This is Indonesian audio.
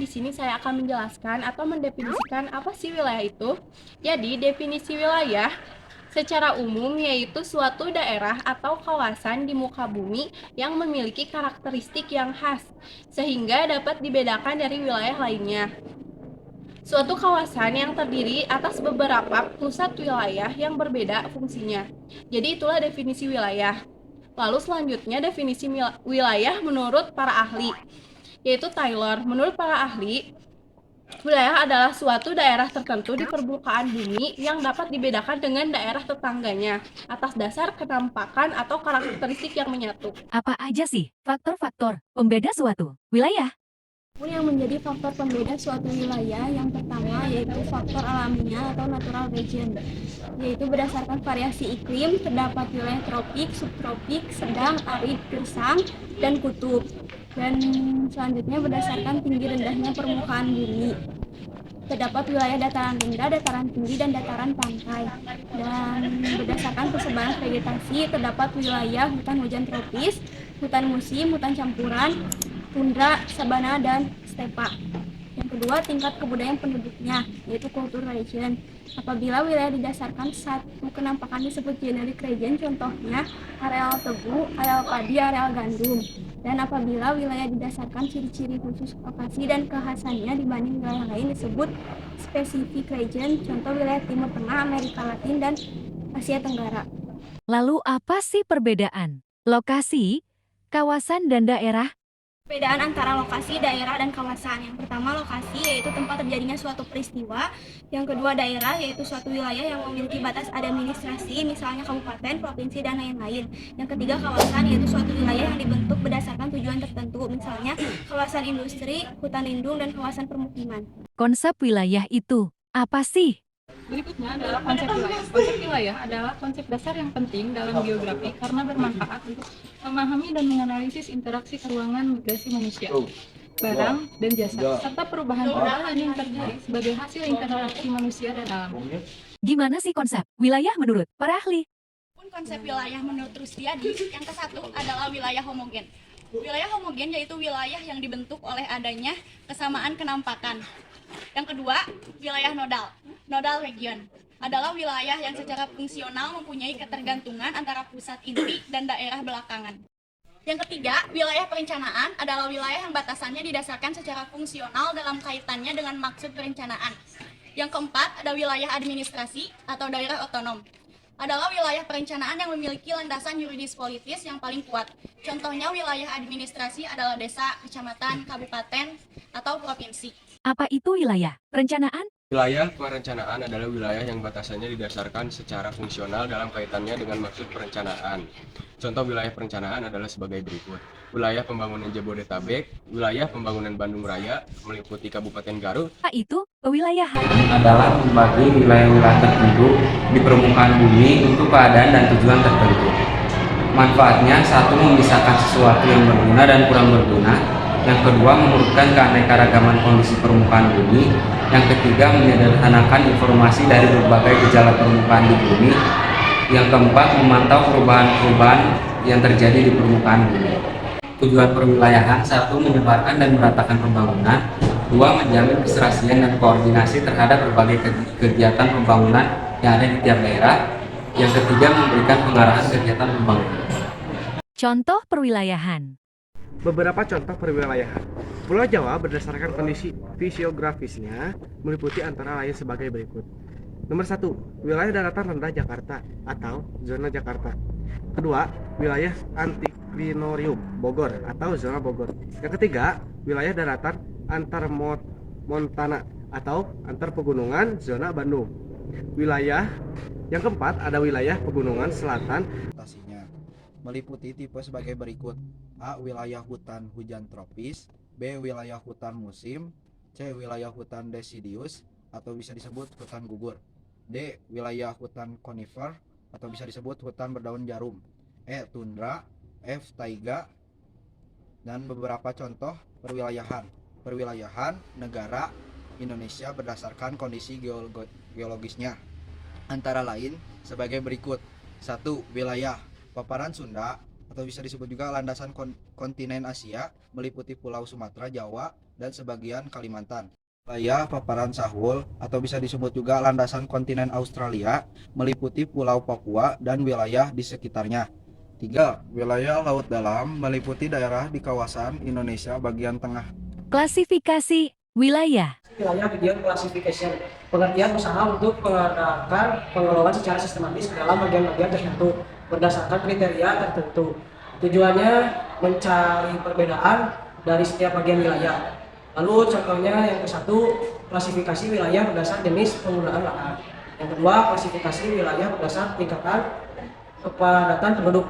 sini saya akan menjelaskan atau mendefinisikan apa sih wilayah itu. Jadi, definisi wilayah secara umum yaitu suatu daerah atau kawasan di muka bumi yang memiliki karakteristik yang khas, sehingga dapat dibedakan dari wilayah lainnya. Suatu kawasan yang terdiri atas beberapa pusat wilayah yang berbeda fungsinya. Jadi itulah definisi wilayah. Lalu selanjutnya definisi wilayah menurut para ahli, yaitu Taylor. Menurut para ahli, wilayah adalah suatu daerah tertentu di permukaan bumi yang dapat dibedakan dengan daerah tetangganya atas dasar kenampakan atau karakteristik yang menyatu. Apa aja sih faktor-faktor pembeda suatu wilayah? Yang menjadi faktor pembeda suatu wilayah yang pertama yaitu faktor alaminya atau natural region, yaitu berdasarkan variasi iklim terdapat wilayah tropik, subtropik, sedang, arid, gersang, dan kutub. Dan selanjutnya berdasarkan tinggi rendahnya permukaan bumi. Terdapat wilayah dataran rendah, dataran tinggi, dan dataran pantai. Dan berdasarkan persebaran vegetasi terdapat wilayah hutan hujan tropis, hutan musim, hutan campuran, tundra, sabana, dan stepa. Yang kedua, tingkat kebudayaan penduduknya, yaitu culture region. Apabila wilayah didasarkan satu kenampakan disebut generic region, contohnya areal tebu, areal padi, areal gandum. Dan apabila wilayah didasarkan ciri-ciri khusus lokasi dan kekhasannya dibanding wilayah lain disebut specific region, contoh wilayah Timur Tengah, Amerika Latin, dan Asia Tenggara. Lalu apa sih perbedaan lokasi, kawasan, dan daerah? Perbedaan antara lokasi, daerah, dan kawasan. Yang pertama lokasi yaitu tempat terjadinya suatu peristiwa. Yang kedua daerah yaitu suatu wilayah yang memiliki batas administrasi, misalnya kabupaten, provinsi, dan lain-lain. Yang ketiga kawasan yaitu suatu wilayah yang dibentuk berdasarkan tujuan tertentu, misalnya kawasan industri, hutan lindung, dan kawasan permukiman. Konsep wilayah itu apa sih? Berikutnya adalah konsep wilayah. Konsep wilayah adalah konsep dasar yang penting dalam geografi karena bermanfaat untuk memahami dan menganalisis interaksi keuangan migrasi manusia, barang, dan jasa, serta perubahan-perubahan yang terjadi sebagai hasil interaksi manusia dan alam. Gimana sih konsep wilayah menurut para ahli? Konsep wilayah menurut Rustiadi, yang ke satu adalah wilayah homogen. Wilayah homogen yaitu wilayah yang dibentuk oleh adanya kesamaan kenampakan. Yang kedua, wilayah nodal. Nodal region adalah wilayah yang secara fungsional mempunyai ketergantungan antara pusat inti dan daerah belakangan. Yang ketiga, wilayah perencanaan adalah wilayah yang batasannya didasarkan secara fungsional dalam kaitannya dengan maksud perencanaan. Yang keempat, ada wilayah administrasi atau daerah otonom. Adalah wilayah perencanaan yang memiliki landasan yuridis politis yang paling kuat. Contohnya wilayah administrasi adalah desa, kecamatan, kabupaten, atau provinsi. Apa itu wilayah perencanaan? Wilayah perencanaan adalah wilayah yang batasannya didasarkan secara fungsional dalam kaitannya dengan maksud perencanaan. Contoh wilayah perencanaan adalah sebagai berikut. Wilayah pembangunan Jabodetabek, wilayah pembangunan Bandung Raya, meliputi Kabupaten Garut. Apa itu kewilayahan? Adalah membagi wilayah-wilayah tertentu di permukaan bumi untuk keadaan dan tujuan tertentu. Manfaatnya, satu, memisahkan sesuatu yang berguna dan kurang berguna. Yang kedua, mengurutkan keanekaragaman kondisi permukaan bumi. Yang ketiga, menyederhanakan informasi dari berbagai gejala permukaan di bumi. Yang keempat, memantau perubahan-perubahan yang terjadi di permukaan bumi. Tujuan perwilayahan, satu, menyebarkan dan meratakan pembangunan. Dua, menjamin keserasian dan koordinasi terhadap berbagai kegiatan pembangunan yang ada di tiap daerah. Yang ketiga, memberikan pengarahan kegiatan pembangunan. Contoh perwilayahan. Beberapa contoh perwilayahan. Pulau Jawa berdasarkan kondisi fisiografisnya meliputi antara lain sebagai berikut. Nomor 1, wilayah daratan rendah Jakarta atau zona Jakarta. Kedua, wilayah antiklinorium Bogor atau zona Bogor. Yang ketiga, wilayah daratan antar montana atau antar pegunungan zona Bandung. Wilayah yang keempat ada wilayah pegunungan selatan. Meliputi tipe sebagai berikut. A. Wilayah hutan hujan tropis. B. Wilayah hutan musim. C. Wilayah hutan deciduous atau bisa disebut hutan gugur. D. Wilayah hutan conifer atau bisa disebut hutan berdaun jarum. E. Tundra. F. Taiga. Dan beberapa contoh perwilayahan. Perwilayahan negara Indonesia berdasarkan kondisi geologisnya. Antara lain sebagai berikut. 1. Wilayah paparan Sunda atau bisa disebut juga landasan kontinen Asia, meliputi Pulau Sumatera, Jawa, dan sebagian Kalimantan. Wilayah paparan Sahul atau bisa disebut juga landasan kontinen Australia, meliputi Pulau Papua dan wilayah di sekitarnya. 3. Wilayah laut dalam, meliputi daerah di kawasan Indonesia bagian tengah. Klasifikasi wilayah. Wilayah Region Classification, pengertian usaha untuk mengadakan pengelolaan secara sistematis ke dalam bagian-bagian tertentu berdasarkan kriteria tertentu. Tujuannya mencari perbedaan dari setiap bagian wilayah. Lalu contohnya yang ke-1, klasifikasi wilayah berdasar jenis penggunaan lahan. Yang kedua, klasifikasi wilayah berdasar tingkatan kepadatan penduduk.